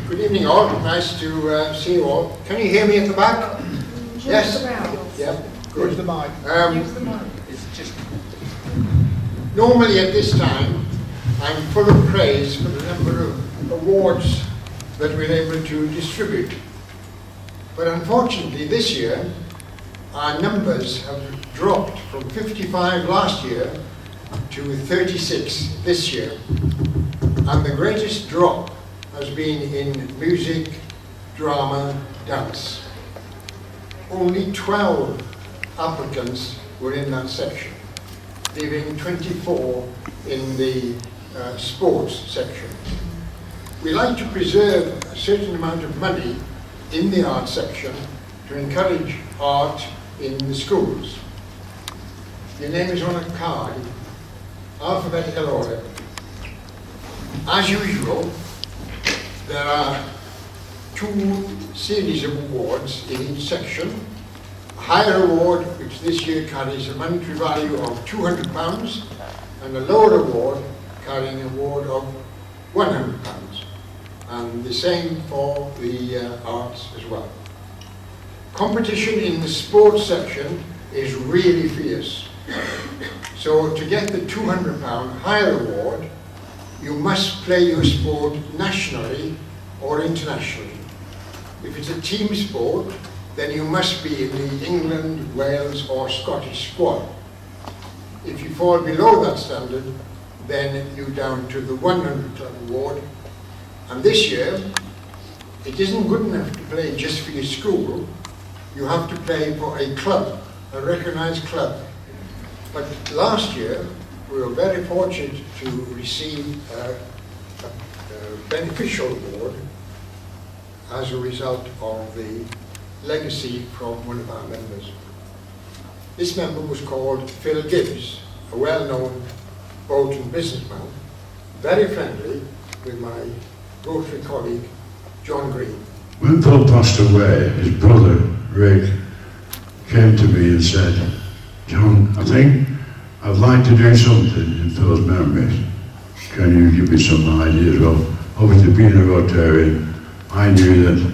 Good evening all, nice to see you all. Can you hear me at the back? Yes? Yeah, good. Use the mic. Normally at this time, I'm full of praise for the number of awards that we're able to distribute. But unfortunately this year, our numbers have dropped from 55 last year to 36 this year. And the greatest drop has been in music, drama, dance. Only 12 applicants were in that section, leaving 24 in the sports section. We like to preserve a certain amount of money in the art section to encourage art in the schools. Your name is on a card, alphabetical order. As usual, there are two series of awards in each section. A higher award, which this year carries a monetary value of £200, and a lower award carrying an award of £100. And the same for the arts as well. Competition in the sports section is really fierce. So to get the £200 higher award, you must play your sport nationally or internationally. If it's a team sport, then you must be in the England, Wales or Scottish squad. If you fall below that standard, then you're down to the £100 award. And this year, it isn't good enough to play just for your school. You have to play for a club, a recognised club. But last year, we were very fortunate to receive a beneficial award as a result of the legacy from one of our members. This member was called Phil Gibbs, a well-known Bolton businessman, very friendly with my Rotary colleague, John Green. When Phil passed away, his brother, Rick, came to me and said, "John, I think I'd like to do something in Phil's memories. Can you give me some ideas?" Well, obviously being a Rotarian, I knew that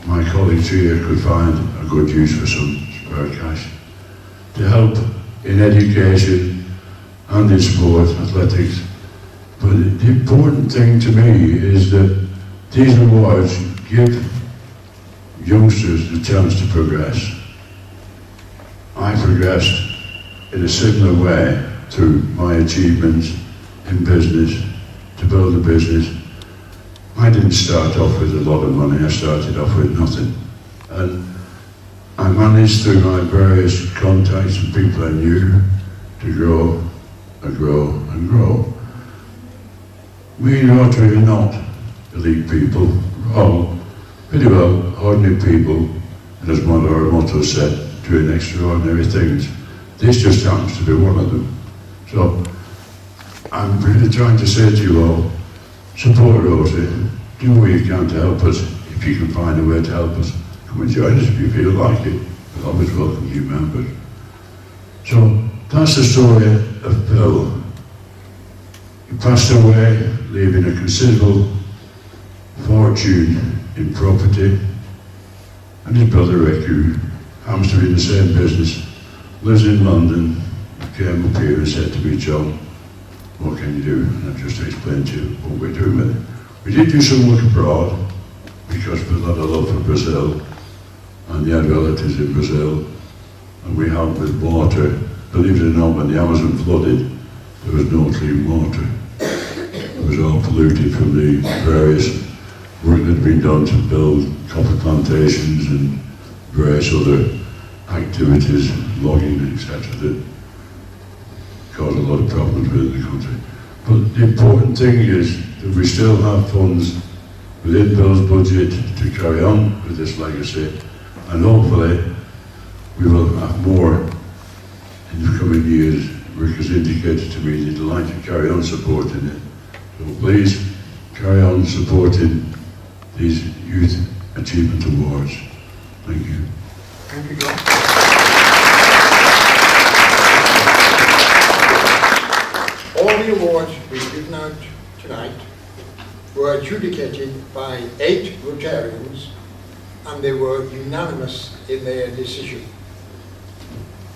my colleagues here could find a good use for some spare cash to help in education and in sport, athletics. But the important thing to me is that these awards give youngsters the chance to progress. I progressed in a similar way through my achievements in business, to build a business. I didn't start off with a lot of money, I started off with nothing. And I managed through my various contacts and people I knew to grow and grow and grow. We in Rotary are not elite people, we're all pretty well ordinary people, and as our motto said, doing extraordinary things. This just happens to be one of them. So I'm really trying to say to you all, support Rotary, do what you can to help us. If you can find a way to help us, come and join us if you feel like it. We'll always welcome new members. So that's the story of Phil. He passed away, leaving a considerable fortune in property, and his brother Rick, who happens to be in the same business, lives in London, came up here and said to me, "John, what can you do?" And I've just explained to you what we're doing with it. We did do some work abroad, because we had a love for Brazil, and he had relatives in Brazil, and we helped with water. Believe it or not, when the Amazon flooded, there was no clean water. It was all polluted from the various work that had been done to build coffee plantations and various other activities, logging, etc., that caused a lot of problems within the country. But the important thing is that we still have funds within Bill's budget to carry on with this legacy, and hopefully we will have more in the coming years. Rick has indicated to me he'd like to carry on supporting it. So please carry on supporting these Youth Achievement Awards. Thank you. Thank you, John. All the awards we've given out tonight were adjudicated by 8 Rotarians, and they were unanimous in their decision.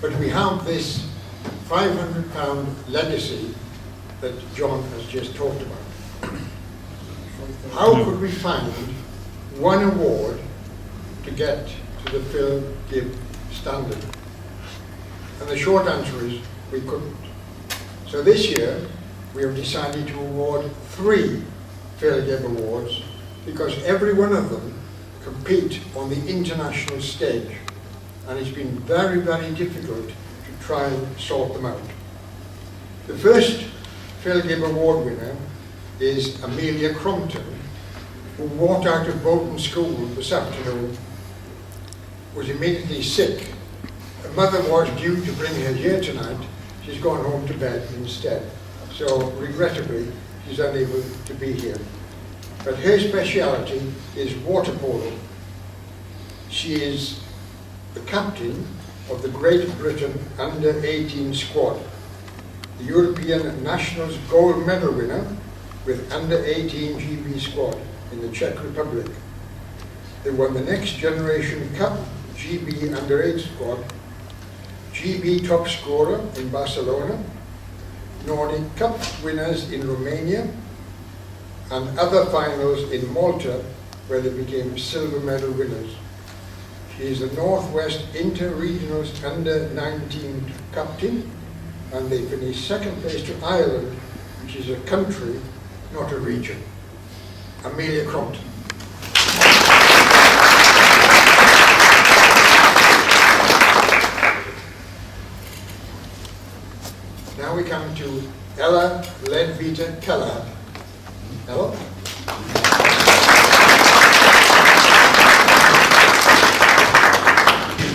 But we have this £500 legacy that John has just talked about. How could we find one award to get to the Phil Gibb standard? And the short answer is we couldn't. So this year we have decided to award 3 Phil Gibb awards, because every one of them compete on the international stage, and it's been very, very difficult to try and sort them out. The first Phil Gibb award winner is Amelia Crompton, who walked out of Bolton School this afternoon, was immediately sick. Her mother was due to bring her here tonight. She's gone home to bed instead. So regrettably, she's unable to be here. But her speciality is water polo. She is the captain of the Great Britain Under-18 squad, the European Nationals gold medal winner with Under-18 GB squad in the Czech Republic. They won the Next Generation Cup GB Under-8 squad, GB top scorer in Barcelona, Nordic Cup winners in Romania, and other finals in Malta, where they became silver medal winners. She is the Northwest Inter-Regionals Under-19 captain, and they finished second place to Ireland, which is a country, not a region. Amelia Crompton. Now we come to Ella Leadbeater Keller. Ella?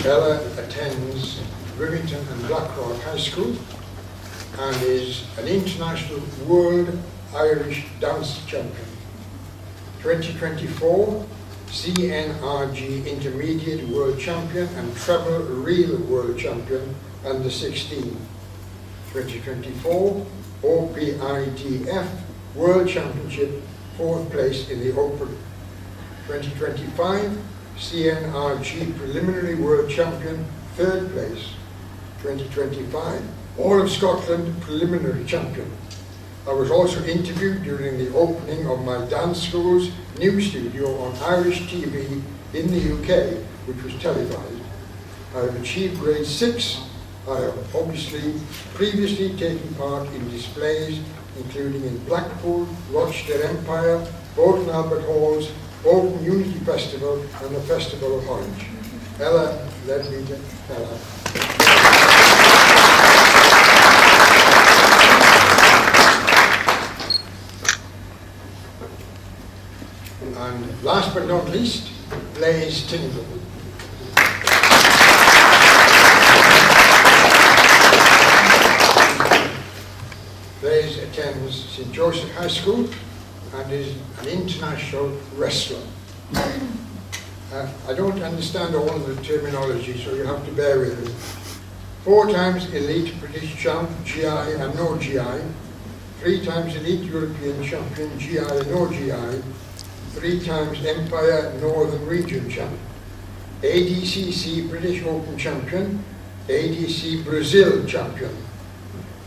Ella attends Rivington and Blackrock High School and is an international World Irish Dance Champion. 2024 CNRG Intermediate World Champion and Treble Reel World Champion under 16. 2024 OPITF World Championship, 4th place in the Open. 2025 CNRG Preliminary World Champion, 3rd place. 2025 All of Scotland Preliminary Champion. I was also interviewed during the opening of my dance school's new studio on Irish TV in the UK, which was televised. I have achieved grade 6. I have obviously previously taken part in displays including in Blackpool, Rochdale Empire, Bolton Albert Halls, Bolton Unity Festival and the Festival of Horwich. Ella Leadbeater Keller. And last but not least, Blaise Tyndall. Blaise attends St. Joseph High School and is an international wrestler. I don't understand all of the terminology, so you have to bear with me. 4 times elite British champ, GI and no GI. 3 times elite European champion, GI and no GI. 3 times Empire Northern Region champ. ADCC British Open champion, ADC Brazil champion.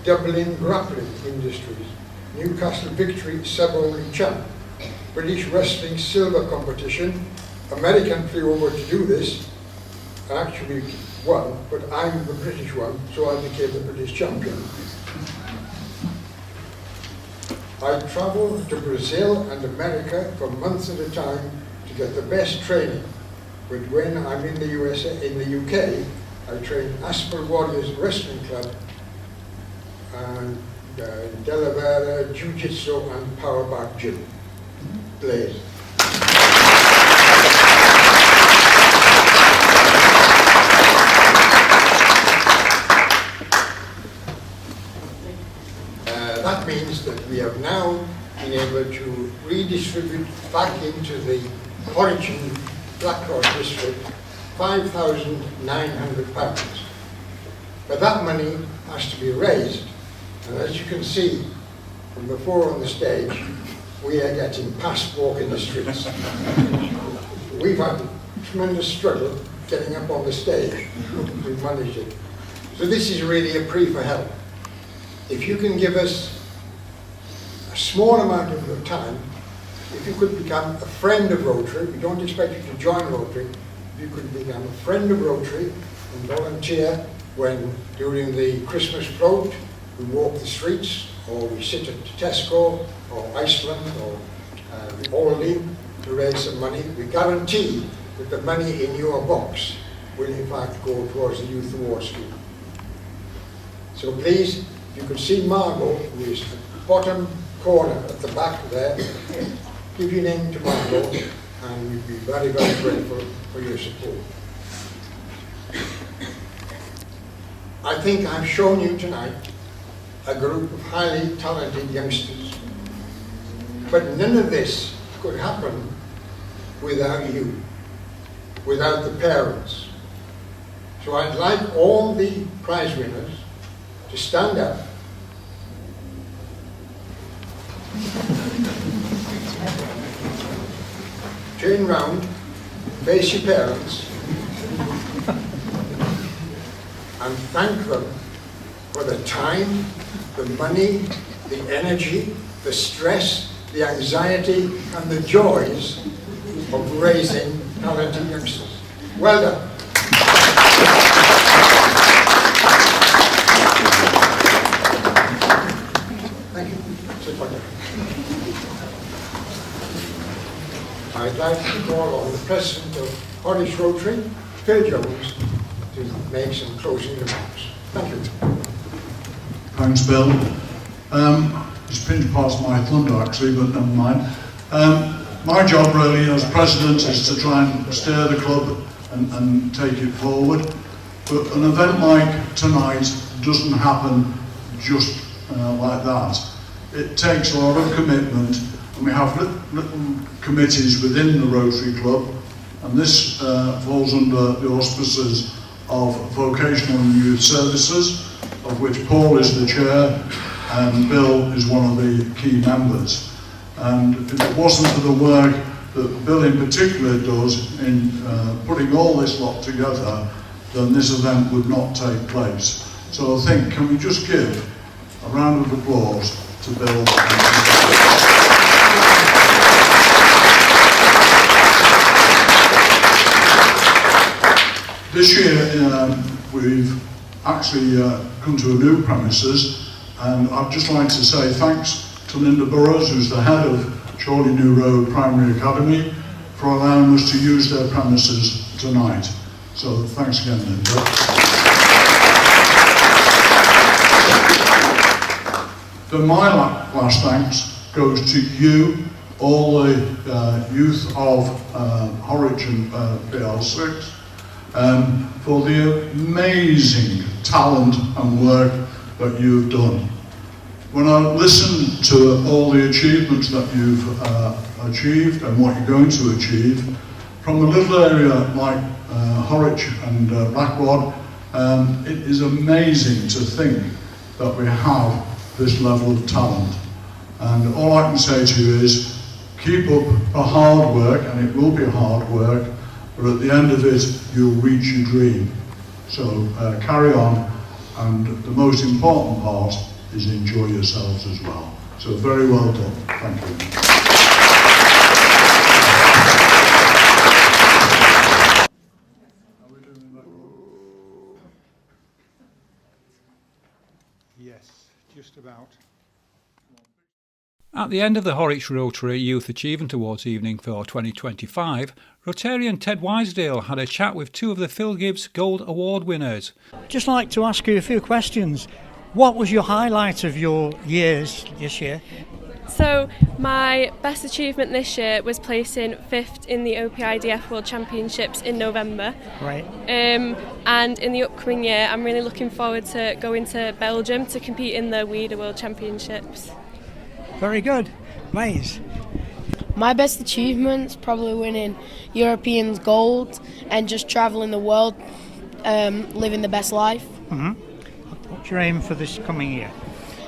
Dublin Grappling Industries, Newcastle Victory sub-only champ, British Wrestling Silver Competition. American flew over to do this, actually won, but I'm the British one, so I became the British champion. I travel to Brazil and America for months at a time to get the best training, but when I'm in the UK, I train Aspel Warriors Wrestling Club and Delavera Jiu-Jitsu and Power Back Gym. Blaise. That means that we have now been able to redistribute back into the origin Blackrock district £5,900. But that money has to be raised. And as you can see from before on the stage, we are getting past walking the streets. We've had tremendous struggle getting up on the stage. We've managed it. So this is really a plea for help. If you can give us a small amount of your time, if you could become a friend of Rotary, we don't expect you to join Rotary, if you could become a friend of Rotary and volunteer when, during the Christmas float, we walk the streets, or we sit at Tesco, or Iceland, or Aldi to raise some money, we guarantee that the money in your box will in fact go towards the Youth Award Scheme. So please, if you could see Margot, who is at the bottom corner at the back there, give your name to Margot, and we'd be very, very grateful for your support. I think I've shown you tonight a group of highly talented youngsters, but none of this could happen without you, without the parents. So I'd like all the prize winners to stand up. Turn round, face your parents, and thank them for the time, the money, the energy, the stress, the anxiety, and the joys of raising talented youngsters. Well done. Thank you. Sit back down. I'd like to call on the President of Horwich Rotary, Phil Jones, to make some closing remarks. Thank you. Thanks, Bill. It's pinned past my thunder actually, but never mind. My job really as President is to try and steer the club and take it forward. But an event like tonight doesn't happen just like that. It takes a lot of commitment, and we have little committees within the Rotary Club, and this falls under the auspices of Vocational and Youth Services, of which Paul is the chair and Bill is one of the key members. And if it wasn't for the work that Bill in particular does in putting all this lot together, then this event would not take place. So I think, can we just give a round of applause to Bill? This year we've actually come to a new premises, and I'd just like to say thanks to Linda Burrows, who's the head of Chorley New Road Primary Academy, for allowing us to use their premises tonight. So thanks again, Linda. Then my last thanks goes to you, all the youth of Horwich and BL6, for the amazing talent and work that you've done. When I listen to all the achievements that you've achieved and what you're going to achieve, from a little area like Horwich and Blackwad, it is amazing to think that we have this level of talent. And all I can say to you is, keep up the hard work, and it will be hard work, but at the end of it, you'll reach your dream. So carry on, and the most important part is enjoy yourselves as well. So very well done. Thank you. Yes, just about. At the end of the Horwich Rotary Youth Achievement Awards evening for 2025, Rotarian Ted Wisedale had a chat with two of the Phil Gibbs Gold Award winners. Just like to ask you a few questions. What was your highlight of your years this year? So my best achievement this year was placing 5th in the OPIDF World Championships in November. Right. And in the upcoming year, I'm really looking forward to going to Belgium to compete in the WIDA World Championships. Very good. Maze. My best achievements probably winning Europeans gold and just travelling the world, living the best life. Mm-hmm. What's your aim for this coming year?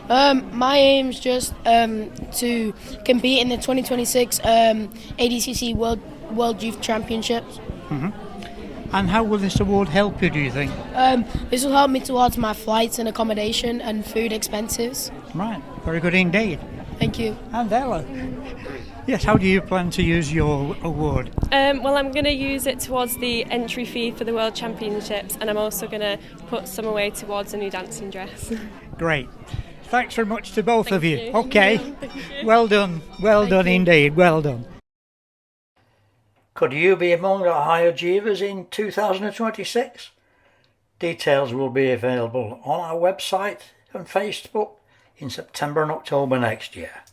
My aim's just to compete in the 2026 ADCC World Youth Championships. And how will this award help you, do you think? This will help me towards my flights and accommodation and food expenses. Right, very good indeed. Thank you. And Ella? Yes, how do you plan to use your award? Well, I'm going to use it towards the entry fee for the World Championships, and I'm also going to put some away towards a new dancing dress. Great. Thanks very much to both of you. you. Okay. Thank you. Well done. Well Thank done you. indeed. Well done. Could you be among our high achievers in 2026? Details will be available on our website and Facebook in September and October next year.